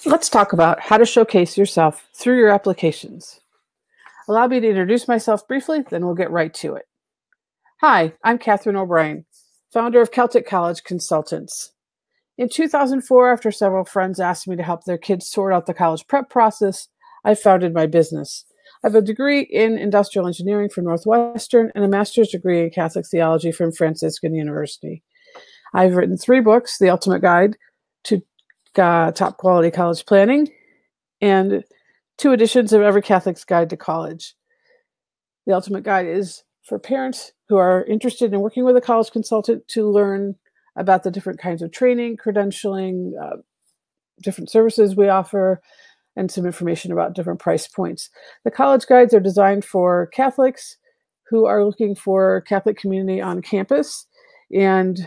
Let's talk about how to showcase yourself through your applications. Allow me to introduce myself briefly, then we'll get right to it. Hi, I'm Katherine O'Brien, founder of Celtic College Consultants. In 2004, after several friends asked me to help their kids sort out the college prep process, I founded my business. I have a degree in industrial engineering from Northwestern and a master's degree in Catholic theology from Franciscan University. I've written 3 books, The Ultimate Guide to Top Quality College Planning, and 2 editions of Every Catholic's Guide to College. The Ultimate Guide is for parents who are interested in working with a college consultant to learn about the different kinds of training, credentialing, different services we offer, and some information about different price points. The college guides are designed for Catholics who are looking for Catholic community on campus, and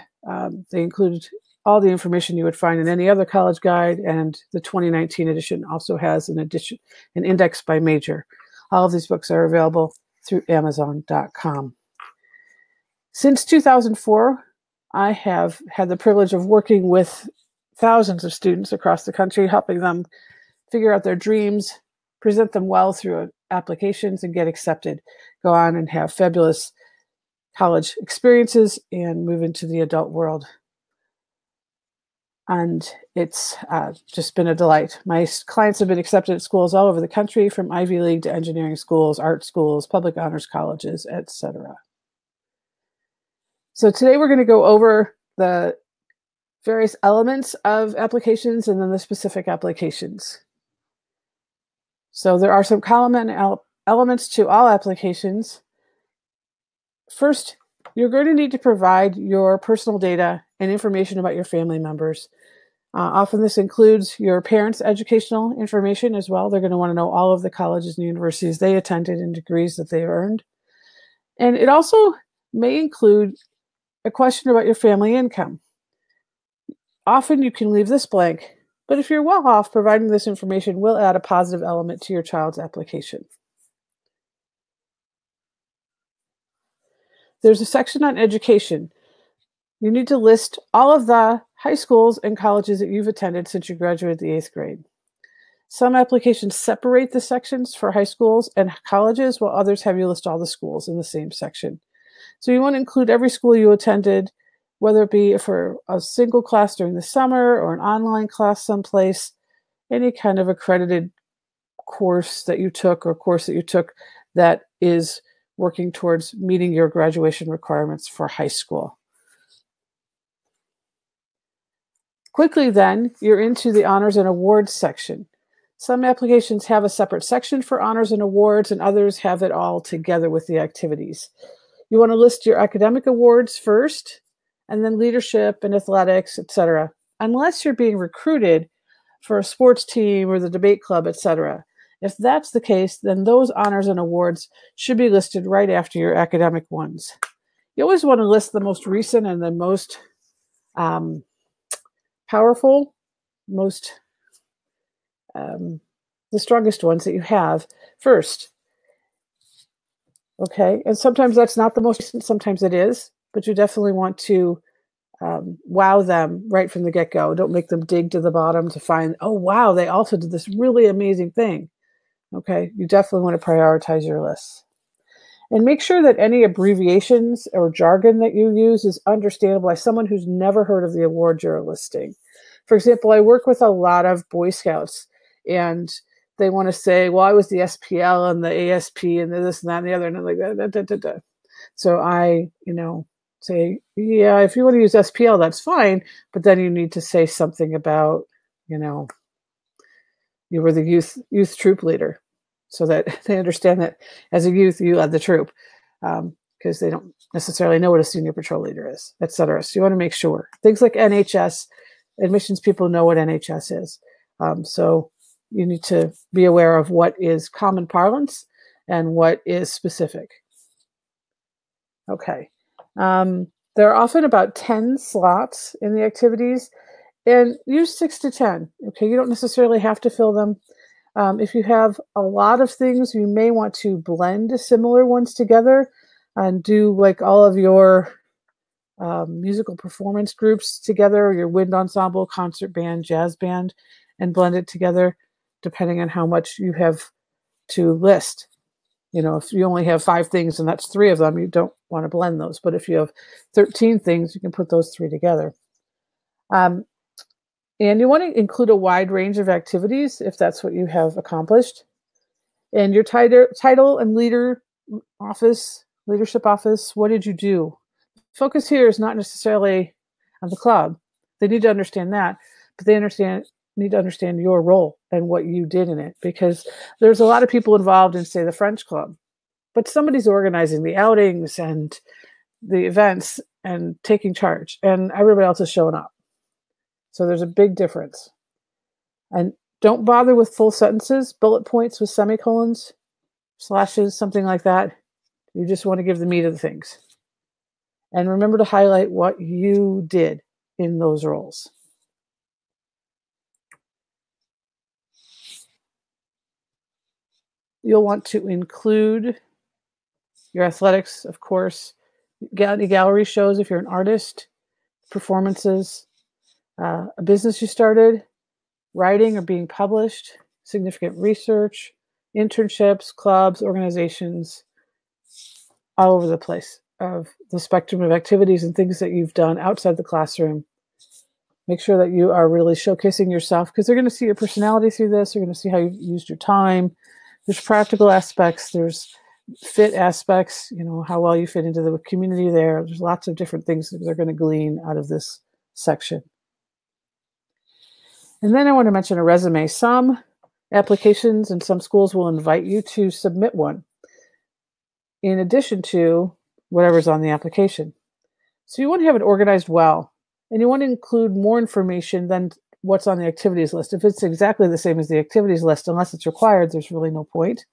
they include all the information you would find in any other college guide, and the 2019 edition also has an index by major. All of these books are available through Amazon.com. Since 2004, I have had the privilege of working with thousands of students across the country, helping them figure out their dreams, present them well through applications, and get accepted, go on and have fabulous college experiences, and move into the adult world. And it's just been a delight. My clients have been accepted at schools all over the country, from Ivy League to engineering schools, art schools, public honors colleges, etc. So today we're going to go over the various elements of applications and then the specific applications. So there are some common elements to all applications. First, you're going to need to provide your personal data and information about your family members. Often this includes your parents' educational information as well. They're going to want to know all of the colleges and universities they attended and degrees that they earned. And it also may include a question about your family income. Often you can leave this blank, but if you're well off, providing this information will add a positive element to your child's application. There's a section on education. You need to list all of the high schools and colleges that you've attended since you graduated the 8th grade. Some applications separate the sections for high schools and colleges, while others have you list all the schools in the same section. So you want to include every school you attended, whether it be for a single class during the summer or an online class someplace, any kind of accredited course that you took or course that you took that is working towards meeting your graduation requirements for high school. Quickly then, you're into the honors and awards section. Some applications have a separate section for honors and awards, and others have it all together with the activities. You want to list your academic awards first, and then leadership and athletics, etc., unless you're being recruited for a sports team or the debate club, etc. If that's the case, then those honors and awards should be listed right after your academic ones. You always want to list the most recent and the most powerful, the strongest ones that you have first. Okay, and sometimes that's not the most recent, sometimes it is, but you definitely want to wow them right from the get-go. Don't make them dig to the bottom to find, oh wow, they also did this really amazing thing. Okay, you definitely want to prioritize your lists. And make sure that any abbreviations or jargon that you use is understandable by someone who's never heard of the award you're listing. For example, I work with a lot of Boy Scouts, and they want to say, well, I was the SPL and the ASP and the this and that and the other, and I'm like, da, da, da, da. So I, say, yeah, if you want to use SPL, that's fine, but then you need to say something about, you were the youth troop leader, so that they understand that as a youth, you led the troop, because they don't necessarily know what a senior patrol leader is, etc. So you want to make sure. Things like NHS, admissions people know what NHS is. So you need to be aware of what is common parlance and what is specific. Okay. There are often about 10 slots in the activities, and use 6 to 10. Okay, you don't necessarily have to fill them. If you have a lot of things, you may want to blend similar ones together and do like all of your musical performance groups together, your wind ensemble, concert band, jazz band, and blend it together depending on how much you have to list. If you only have 5 things and that's 3 of them, you don't want to blend those. But if you have 13 things, you can put those 3 together. And you want to include a wide range of activities if that's what you have accomplished. And your title and leadership office, what did you do? Focus here is not necessarily on the club. They need to understand that, but they need to understand your role and what you did in it, because there's a lot of people involved in, say, the French club, but somebody's organizing the outings and the events and taking charge, and everybody else is showing up. So there's a big difference. And don't bother with full sentences, bullet points with semicolons, slashes, something like that. You just want to give the meat of the things. And remember to highlight what you did in those roles. You'll want to include your athletics, of course, gallery shows if you're an artist, performances, a business you started, writing or being published, significant research, internships, clubs, organizations, all over the place of the spectrum of activities and things that you've done outside the classroom. Make sure that you are really showcasing yourself, because they're going to see your personality through this. They're going to see how you've used your time. There's practical aspects. There's fit aspects, how well you fit into the community there. There's lots of different things that they're going to glean out of this section. And then I want to mention a resume. Some applications and some schools will invite you to submit one in addition to whatever's on the application. So you want to have it organized well, and you want to include more information than what's on the activities list. If it's exactly the same as the activities list, unless it's required, there's really no point.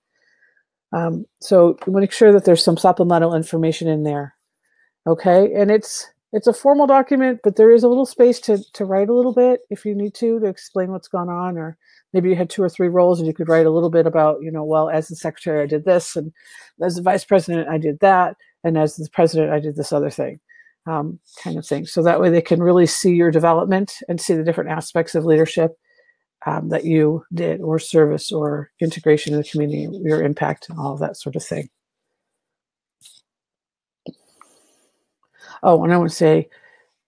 So you want to make sure that there's some supplemental information in there. Okay, and it's a formal document, but there is a little space to write a little bit if you need to explain what's gone on, or maybe you had 2 or 3 roles and you could write a little bit about, well, as the secretary, I did this, and as the vice president, I did that, and as the president, I did this other thing, kind of thing. So that way they can really see your development and see the different aspects of leadership that you did, or service, or integration in the community, your impact, and all of that sort of thing. Oh, and I want to say,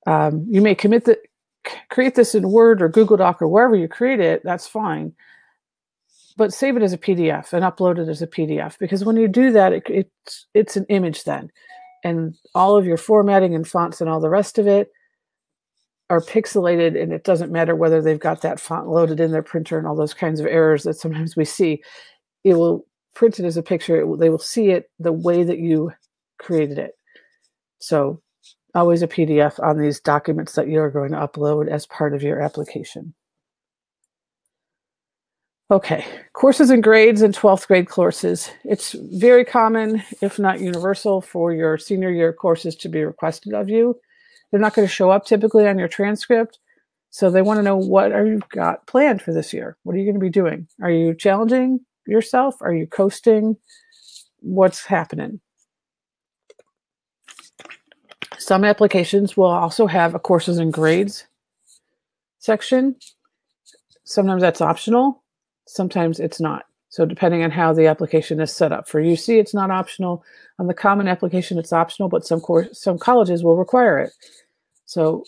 you may create this in Word or Google Doc or wherever you create it, that's fine. But save it as a PDF and upload it as a PDF, because when you do that, it's an image then. And all of your formatting and fonts and all the rest of it are pixelated, and it doesn't matter whether they've got that font loaded in their printer and all those kinds of errors that sometimes we see. It will print it as a picture. They will see it the way that you created it. So always a PDF on these documents that you're going to upload as part of your application. Okay, courses and grades in 12th grade courses. It's very common, if not universal, for your senior year courses to be requested of you. They're not going to show up typically on your transcript, so they want to know, what are you got planned for this year? What are you going to be doing? Are you challenging yourself? Are you coasting? What's happening? Some applications will also have a courses and grades section. Sometimes that's optional. Sometimes it's not. So depending on how the application is set up. For UC, it's not optional. On the common application, it's optional, but some colleges will require it. So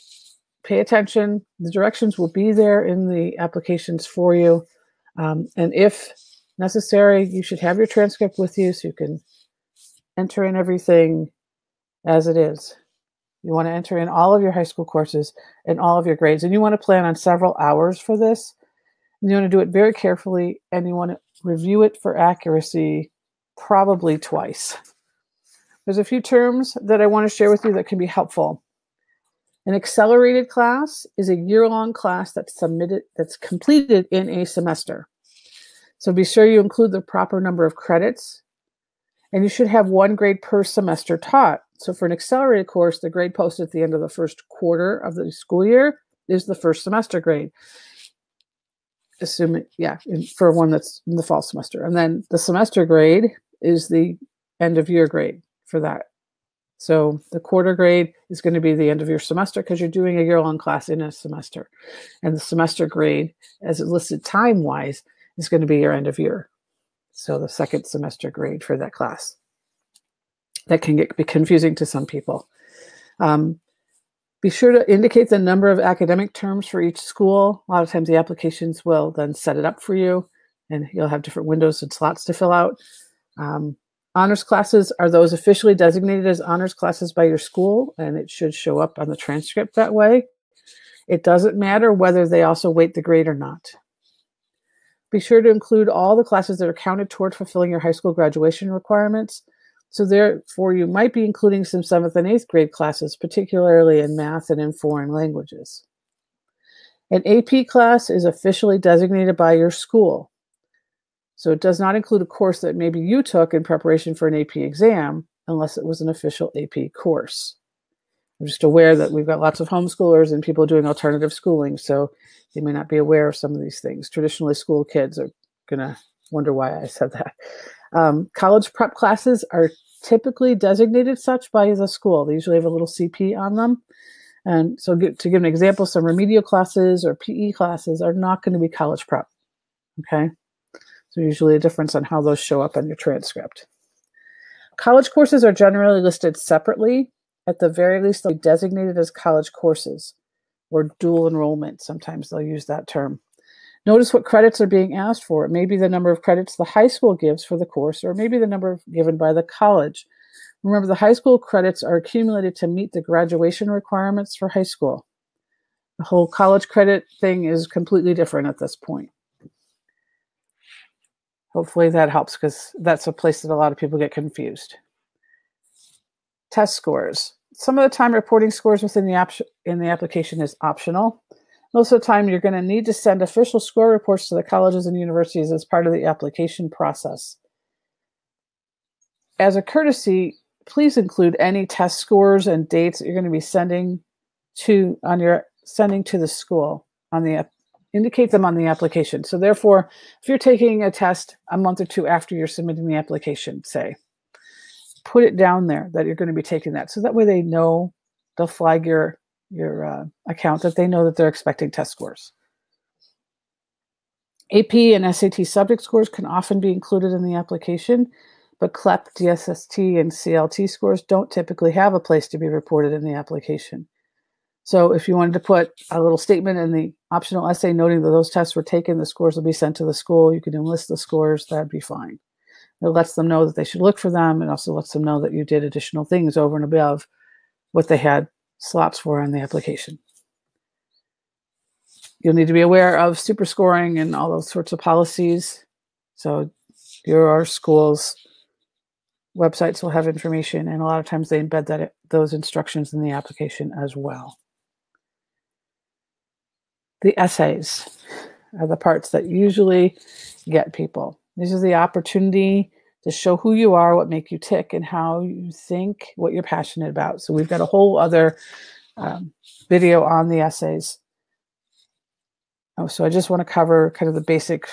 pay attention. The directions will be there in the applications for you. And if necessary, you should have your transcript with you so you can enter in everything as it is. You want to enter in all of your high school courses and all of your grades. And you want to plan on several hours for this. And you want to do it very carefully, and you want to review it for accuracy probably twice. There's a few terms that I want to share with you that can be helpful. An accelerated class is a year-long class that's completed in a semester. So be sure you include the proper number of credits, and you should have 1 grade per semester taught. So for an accelerated course, the grade posted at the end of the first quarter of the school year is the first semester grade. For one that's in the fall semester. And then the semester grade is the end of year grade for that So the quarter grade is going to be the end of your semester because you're doing a year-long class in a semester. And the semester grade, as it listed time-wise, is going to be your end of year. So the second semester grade for that class. That can be confusing to some people. Be sure to indicate the number of academic terms for each school. A lot of times the applications will then set it up for you, and you'll have different windows and slots to fill out. Honors classes are those officially designated as honors classes by your school, and it should show up on the transcript that way. It doesn't matter whether they also weight the grade or not. Be sure to include all the classes that are counted toward fulfilling your high school graduation requirements. So therefore, you might be including some 7th and 8th grade classes, particularly in math and in foreign languages. An AP class is officially designated by your school. So it does not include a course that maybe you took in preparation for an AP exam, unless it was an official AP course. I'm just aware that we've got lots of homeschoolers and people doing alternative schooling, so they may not be aware of some of these things. Traditionally, school kids are going to wonder why I said that. College prep classes are typically designated such by the school. They usually have a little CP on them. And so to give an example, some remedial classes or PE classes are not going to be college prep. Okay? So usually a difference on how those show up on your transcript. College courses are generally listed separately. At the very least, they'll be designated as college courses or dual enrollment. Sometimes they'll use that term. Notice what credits are being asked for. It may be the number of credits the high school gives for the course, or maybe the number given by the college. Remember, the high school credits are accumulated to meet the graduation requirements for high school. The whole college credit thing is completely different at this point. Hopefully that helps, because that's a place that a lot of people get confused. Test scores. Some of the time, reporting scores within the application is optional. Most of the time, you're going to need to send official score reports to the colleges and universities as part of the application process. As a courtesy, please include any test scores and dates that you're going to be sending to the school on the indicate them on the application. So therefore, if you're taking a test a month or two after you're submitting the application, say, put it down there that you're going to be taking that. So that way they know, they'll flag your account, that they know that they're expecting test scores. AP and SAT subject scores can often be included in the application, but CLEP, DSST, and CLT scores don't typically have a place to be reported in the application. So if you wanted to put a little statement in the optional essay noting that those tests were taken, the scores will be sent to the school, you can enlist the scores, that'd be fine. It lets them know that they should look for them, and also lets them know that you did additional things over and above what they had slots for on the application. You'll need to be aware of super scoring and all those sorts of policies. So your school's websites will have information, and a lot of times they embed those instructions in the application as well. The essays are the parts that usually get people. These are the opportunity to show who you are, what make you tick, and how you think, what you're passionate about. So we've got a whole other video on the essays. So I just want to cover kind of the basic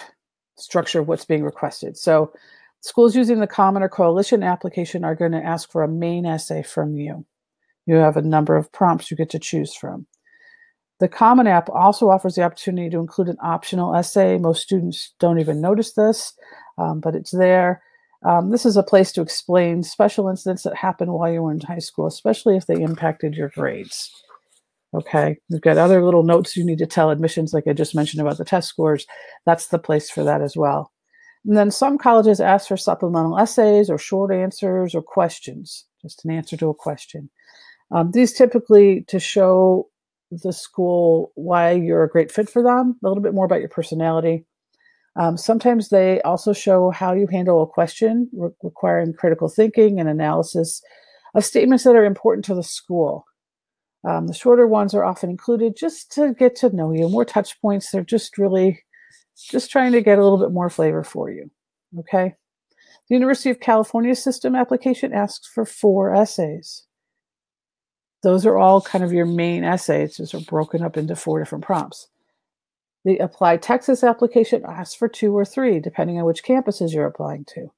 structure of what's being requested. So schools using the Common or Coalition application are going to ask for a main essay from you. You have a number of prompts you get to choose from. The Common app also offers the opportunity to include an optional essay. Most students don't even notice this, but it's there. This is a place to explain special incidents that happened while you were in high school, especially if they impacted your grades. Okay, you've got other little notes you need to tell admissions, like I just mentioned about the test scores. That's the place for that as well. And then some colleges ask for supplemental essays or short answers or questions, just an answer to a question. These typically to show the school why you're a great fit for them, a little bit more about your personality. Sometimes they also show how you handle a question requiring critical thinking and analysis of statements that are important to the school. The shorter ones are often included just to get to know you. More touch points. They're just trying to get a little bit more flavor for you. Okay. The University of California system application asks for 4 essays. Those are all kind of your main essays. Those are broken up into 4 different prompts. The Applied Texas application asks for 2 or 3, depending on which campuses you're applying to.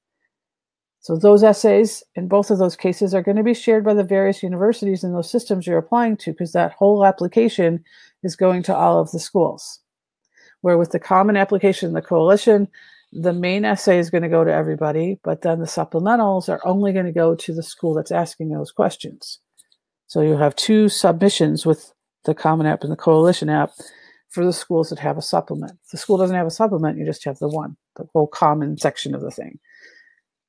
So those essays in both of those cases are going to be shared by the various universities in those systems you're applying to, because that whole application is going to all of the schools. Where with the common application, the coalition, the main essay is going to go to everybody, but then the supplementals are only going to go to the school that's asking those questions. So you'll have two submissions with the common app and the coalition app for the schools that have a supplement. If the school doesn't have a supplement, you just have the one, the whole common section of the thing.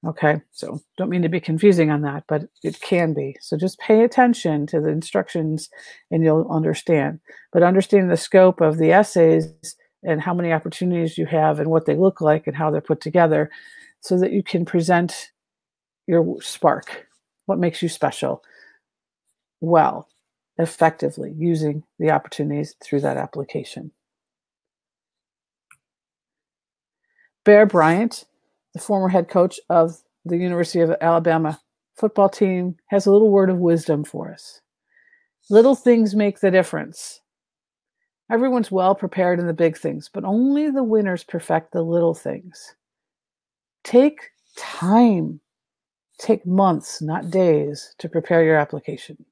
Okay, so don't mean to be confusing on that, but it can be. So just pay attention to the instructions and you'll understand. But understanding the scope of the essays and how many opportunities you have and what they look like and how they're put together so that you can present your spark, what makes you special, well, effectively using the opportunities through that application. Bear Bryant, the former head coach of the University of Alabama football team, has a little word of wisdom for us. Little things make the difference. Everyone's well prepared in the big things, but only the winners perfect the little things. Take time. Take months, not days, to prepare your application.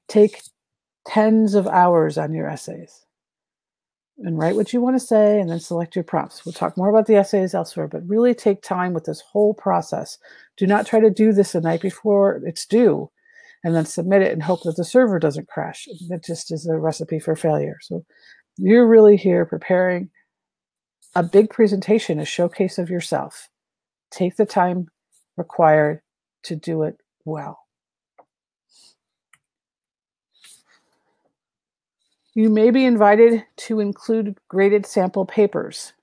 Take tens of hours on your essays and write what you want to say and then select your prompts. We'll talk more about the essays elsewhere, but really take time with this whole process. Do not try to do this the night before it's due and then submit it and hope that the server doesn't crash. That just is a recipe for failure. So you're really here preparing a big presentation, a showcase of yourself. Take the time required to do it well. You may be invited to include graded sample papers.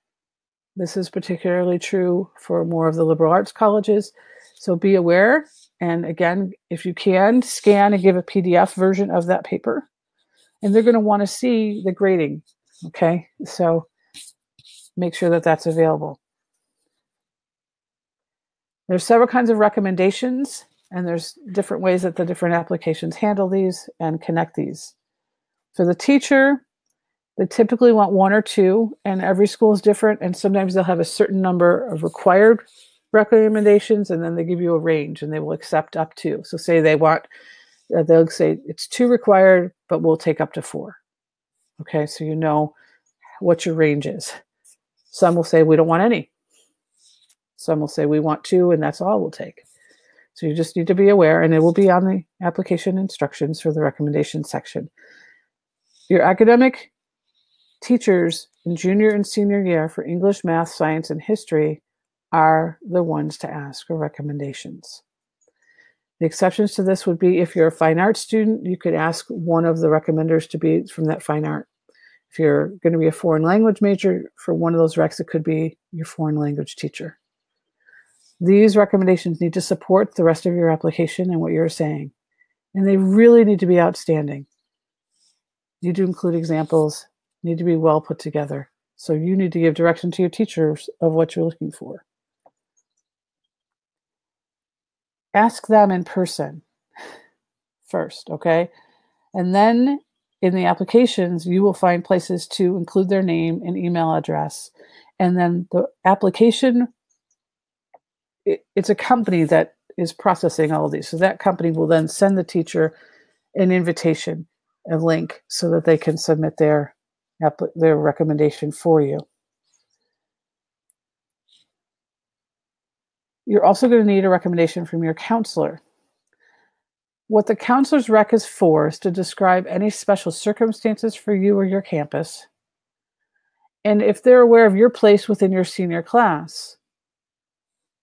This is particularly true for more of the liberal arts colleges, so be aware. And again, if you can, scan and give a PDF version of that paper. And they're going to want to see the grading, okay? So make sure that that's available. There's several kinds of recommendations, and there's different ways that the different applications handle these and connect these. For the teacher, they typically want one or two, and every school is different, and sometimes they'll have a certain number of required recommendations, and then they give you a range, and they will accept up to. So say they want, they'll say it's 2 required, but we'll take up to 4. Okay, so you know what your range is. Some will say we don't want any. Some will say we want 2, and that's all we'll take. So you just need to be aware, and it will be on the application instructions for the recommendation section. Your academic teachers in junior and senior year for English, math, science, and history are the ones to ask for recommendations. The exceptions to this would be if you're a fine arts student, you could ask one of the recommenders to be from that fine art. If you're going to be a foreign language major, for one of those recs, it could be your foreign language teacher. These recommendations need to support the rest of your application and what you're saying. And they really need to be outstanding. Need to include examples, need to be well put together. So you need to give direction to your teachers of what you're looking for. Ask them in person first, okay? And then in the applications, you will find places to include their name and email address. And then the application, it's a company that is processing all of these. So that company will then send the teacher an invitation, a link, so that they can submit their recommendation for you. You're also going to need a recommendation from your counselor. What the counselor's rec is for is to describe any special circumstances for you or your campus, and if they're aware of your place within your senior class.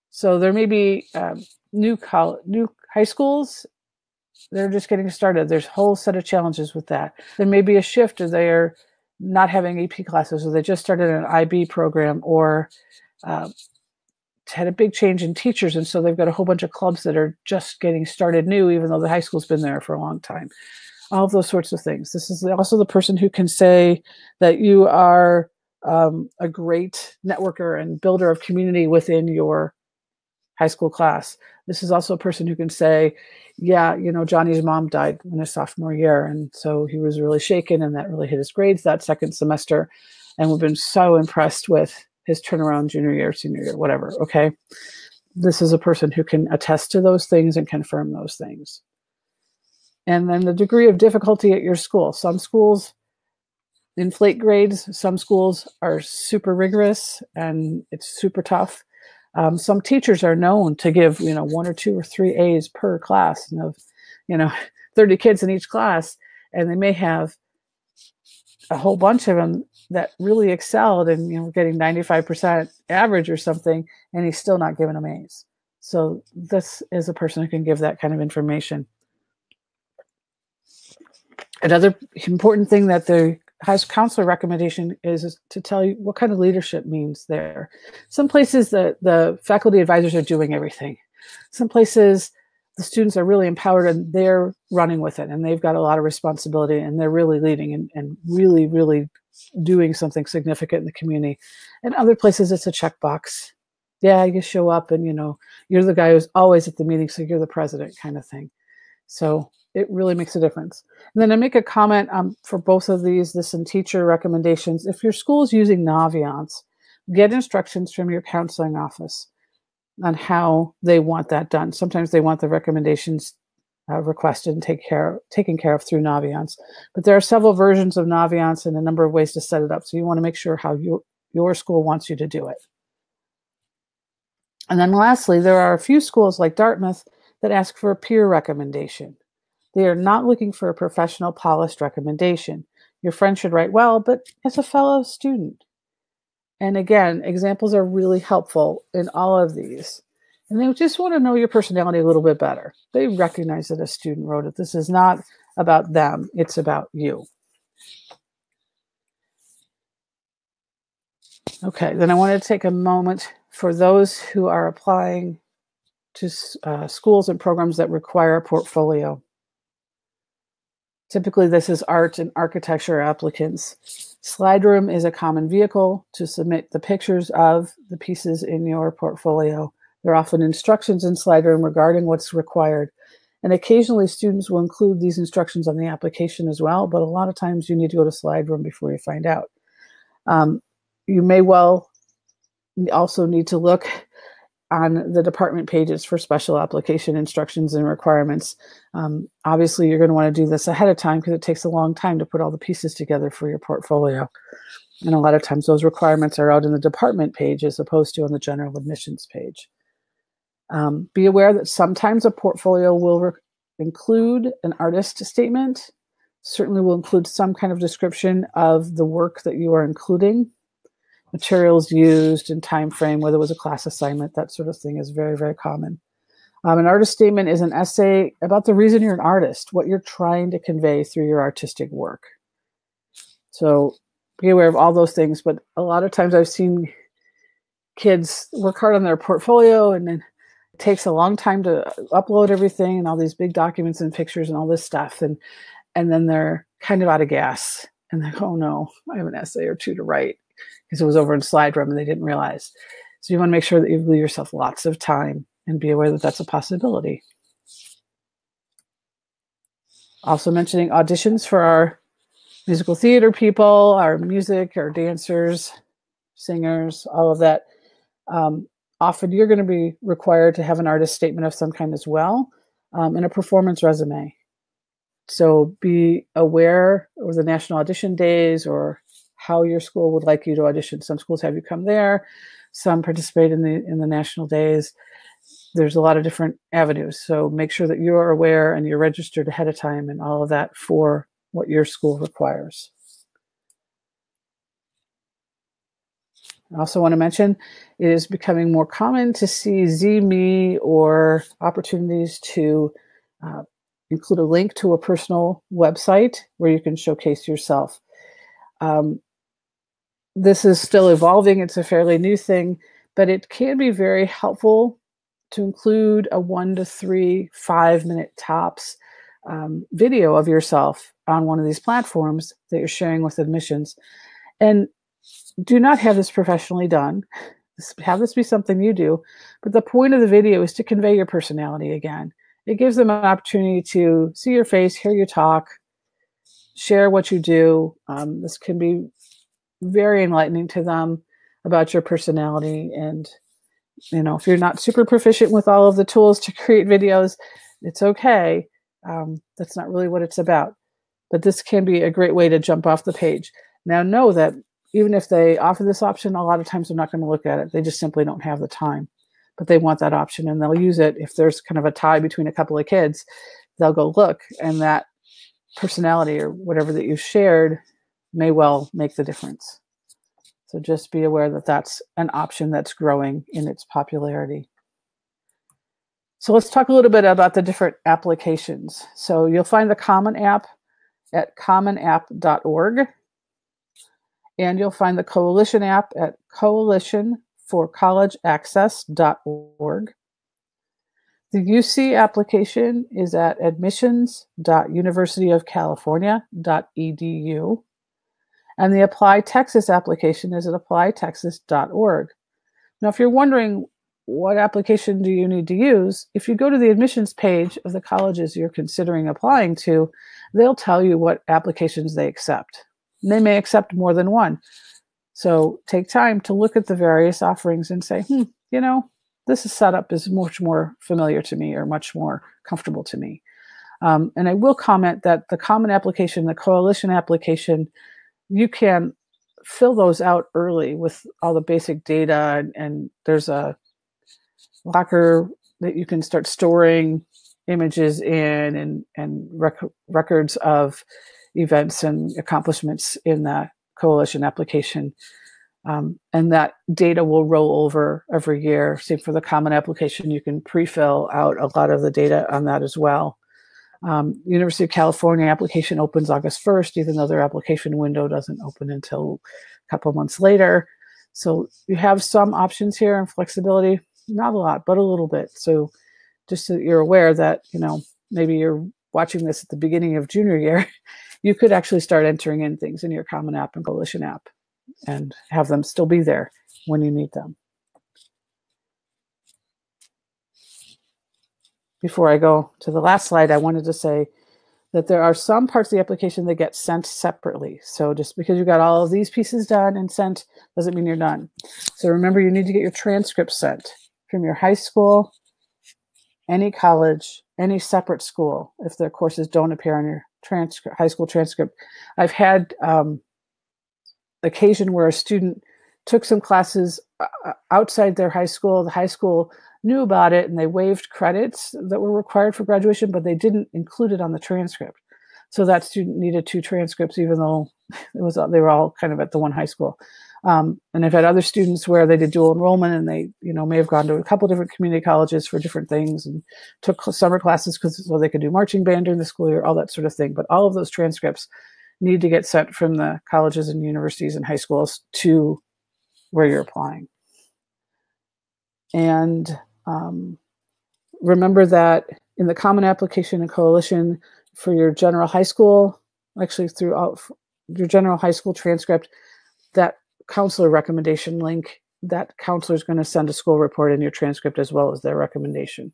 So there may be new high schools. They're just getting started. There's a whole set of challenges with that. There may be a shift, or they're not having AP classes, or they just started an IB program, or had a big change in teachers, and so they've got a whole bunch of clubs that are just getting started new, even though the high school's been there for a long time. All of those sorts of things. This is also the person who can say that you are a great networker and builder of community within your high school class. This is also a person who can say, yeah, you know, Johnny's mom died in his sophomore year, and so he was really shaken, and that really hit his grades that second semester, and we've been so impressed with his turnaround junior year, senior year, whatever, okay? this is a person who can attest to those things and confirm those things. And then the degree of difficulty at your school. Some schools inflate grades. Some schools are super rigorous and it's super tough. Some teachers are known to give, 1 or 2 or 3 A's per class, and of, 30 kids in each class, and they may have a whole bunch of them that really excelled and, getting 95% average or something, and he's still not giving them A's. So this is a person who can give that kind of information. Another important thing that the high school counselor recommendation is to tell you what kind of leadership means there. Some places the faculty advisors are doing everything. Some places the students are really empowered and they're running with it and they've got a lot of responsibility and they're really leading and really, really doing something significant in the community. And other places it's a checkbox. Yeah, you show up and, you're the guy who's always at the meeting, so you're the president kind of thing. So it really makes a difference. And then I make a comment for both of these, this and teacher recommendations. If your school is using Naviance, get instructions from your counseling office on how they want that done. Sometimes they want the recommendations requested and taken care of through Naviance. But there are several versions of Naviance and a number of ways to set it up. So you want to make sure how your school wants you to do it. And then lastly, there are a few schools like Dartmouth that ask for a peer recommendation. They are not looking for a professional, polished recommendation. Your friend should write well, but as a fellow student. And again, examples are really helpful in all of these. And they just want to know your personality a little bit better. They recognize that a student wrote it. This is not about them. It's about you. Okay, then I want to take a moment for those who are applying to schools and programs that require a portfolio. Typically, this is art and architecture applicants. SlideRoom is a common vehicle to submit the pictures of the pieces in your portfolio. There are often instructions in SlideRoom regarding what's required. And occasionally, students will include these instructions on the application as well, but a lot of times you need to go to SlideRoom before you find out. You may well also need to look on the department pages for special application instructions and requirements. Obviously, you're going to want to do this ahead of time because it takes a long time to put all the pieces together for your portfolio. And a lot of times those requirements are out in the department page as opposed to on the general admissions page. Be aware that sometimes a portfolio will include an artist statement, certainly will include some kind of description of the work that you are including. Materials used and time frame, whether it was a class assignment, that sort of thing is very, very common. An artist statement is an essay about the reason you're an artist, what you're trying to convey through your artistic work. So be aware of all those things, but a lot of times I've seen kids work hard on their portfolio and then it takes a long time to upload everything and all these big documents and pictures and all this stuff. And then they're kind of out of gas and they're like, oh no, I have an essay or two to write. Because it was over in SlideRoom and they didn't realize. So you want to make sure that you leave yourself lots of time and be aware that that's a possibility. Also mentioning auditions for our musical theater people, our music, our dancers, singers, all of that. Often you're going to be required to have an artist statement of some kind as well, and a performance resume. So be aware of the national audition days or how your school would like you to audition. Some schools have you come there. Some participate in the national days. There's a lot of different avenues. So make sure that you're aware and you're registered ahead of time and all of that for what your school requires. I also want to mention it is becoming more common to see ZME or opportunities to include a link to a personal website where you can showcase yourself. This is still evolving. It's a fairly new thing, but it can be very helpful to include a 1 to 3, 5-minute tops video of yourself on one of these platforms that you're sharing with admissions. And do not have this professionally done. Have this be something you do. But the point of the video is to convey your personality again. It gives them an opportunity to see your face, hear you talk, share what you do. This can be very enlightening to them about your personality and If you're not super proficient with all of the tools to create videos, it's okay. That's not really what it's about. But this can be a great way to jump off the page. Now know that even if they offer this option, a lot of times they're not going to look at it. They just simply don't have the time. But they want that option, and they'll use it. If there's kind of a tie between a couple of kids, they'll go look, and that personality or whatever that you shared may well make the difference. So just be aware that that's an option that's growing in its popularity. So let's talk a little bit about the different applications. So you'll find the Common App at commonapp.org, and you'll find the Coalition app at coalitionforcollegeaccess.org. The UC application is at admissions.universityofcalifornia.edu. And the Apply Texas application is at applytexas.org. Now, if you're wondering what application do you need to use, if you go to the admissions page of the colleges you're considering applying to, they'll tell you what applications they accept. And they may accept more than one. So take time to look at the various offerings and say, this setup is much more familiar to me or much more comfortable to me. And I will comment that the Common application, the Coalition application, you can fill those out early with all the basic data, and there's a locker that you can start storing images in and records of events and accomplishments in the Coalition application. And that data will roll over every year. Same for the Common application. You can pre-fill out a lot of the data on that as well. University of California application opens August 1st, even though their application window doesn't open until a couple of months later. So you have some options here and flexibility, not a lot, but a little bit. So just so you're aware that, maybe you're watching this at the beginning of junior year, you could actually start entering in things in your Common App and Coalition app and have them still be there when you need them. Before I go to the last slide, I wanted to say that there are some parts of the application that get sent separately. So just because you got all of these pieces done and sent doesn't mean you're done. So remember, you need to get your transcripts sent from your high school, any college, any separate school, if their courses don't appear on your high school transcript. I've had occasion where a student took some classes outside their high school. The high school knew about it and they waived credits that were required for graduation, but they didn't include it on the transcript. So that student needed 2 transcripts, even though they were all kind of at the one high school. And I've had other students where they did dual enrollment and they, may have gone to a couple different community colleges for different things and took summer classes so they could do marching band during the school year, all that sort of thing. But all of those transcripts need to get sent from the colleges and universities and high schools to where you're applying. And remember that in the Common application and Coalition for your general high school, actually throughout your general high school transcript, that counselor recommendation link, that counselor is going to send a school report in your transcript as well as their recommendation.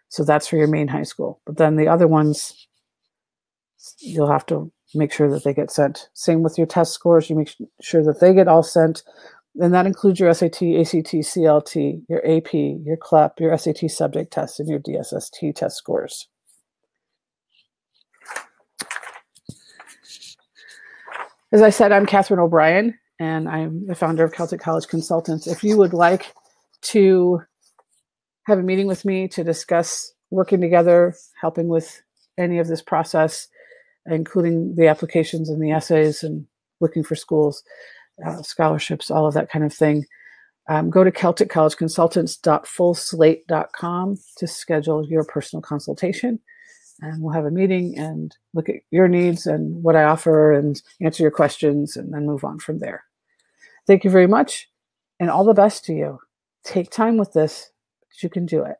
So that's for your main high school. But then the other ones, you'll have to make sure that they get sent. Same with your test scores. You make sure that they get all sent. And that includes your SAT, ACT, CLT, your AP, your CLEP, your SAT subject test, and your DSST test scores. As I said, I'm Katherine O'Brien, and I'm the founder of Celtic College Consultants. If you would like to have a meeting with me to discuss working together, helping with any of this process, including the applications and the essays and looking for schools, scholarships, all of that kind of thing, go to CelticCollegeConsultants.fullslate.com to schedule your personal consultation. And we'll have a meeting and look at your needs and what I offer and answer your questions and then move on from there. Thank you very much and all the best to you. Take time with this, because you can do it.